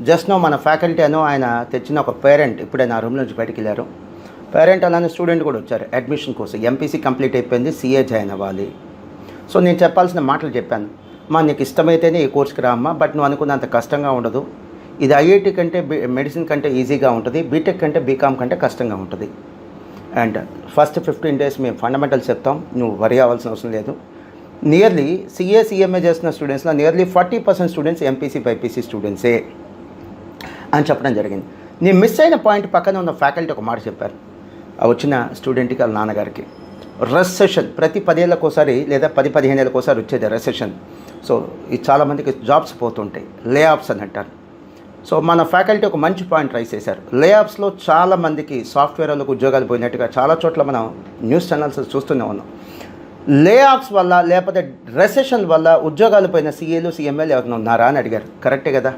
Just no మన faculty అనో ఆయన తెచ్చిన ఒక పేరెంట్ ఇప్పుడే నా రూమ్ నుంచి బయటికి వెళ్ళారు. పేరెంట్ అలానే స్టూడెంట్ కూడా వచ్చారు అడ్మిషన్ కోసం. ఎంపీసీ కంప్లీట్ అయిపోయింది, సీఏ జాయిన్ అవ్వాలి. సో నేను చెప్పాల్సిన మాటలు చెప్పాను. నీకు ఇష్టమైతేనే ఈ కోర్స్కి రామ్మా, బట్ నువ్వు అనుకున్నంత కష్టంగా ఉండదు. ఇది ఐఐటి కంటే మెడిసిన్ కంటే ఈజీగా ఉంటుంది, బీటెక్ కంటే బీకామ్ కంటే కష్టంగా ఉంటుంది. అండ్ ఫస్ట్ 15 days మేము ఫండమెంటల్స్ చెప్తాం, నువ్వు వరి అవ్వాల్సిన అవసరం లేదు. నియర్లీ సీఏ సిఎంఏ చేస్తున్న స్టూడెంట్స్లో నియర్లీ 40% స్టూడెంట్స్ ఎంపీసీ బైపీసీ స్టూడెంట్సే అని చెప్పడం జరిగింది. నేను మిస్ అయిన పాయింట్ పక్కన ఉన్న ఫ్యాకల్టీ ఒక మాట చెప్పారు. వచ్చిన స్టూడెంట్కి వాళ్ళ నాన్నగారికి రెసెషన్ ప్రతి 10 ఏళ్ళకోసారి లేదా 10-15 ఏళ్ళకోసారి వచ్చేది రెసెషన్. సో ఇది చాలామందికి జాబ్స్ పోతుంటాయి, లే ఆఫ్స్ అని అంటారు. సో మన ఫ్యాకల్టీ ఒక మంచి పాయింట్ రైస్ చేశారు. లే ఆఫ్స్లో చాలామందికి సాఫ్ట్వేర్ వాళ్ళకు ఉద్యోగాలు పోయినట్టుగా చాలా చోట్ల మనం న్యూస్ ఛానల్స్ చూస్తూనే ఉన్నాం. లే ఆఫ్స్ వల్ల లేకపోతే రెసెషన్ వల్ల ఉద్యోగాలు పోయిన సీఏలు సిఎంఏలు ఎవరైనా ఉన్నారా అని అడిగారు. కరెక్టే కదా.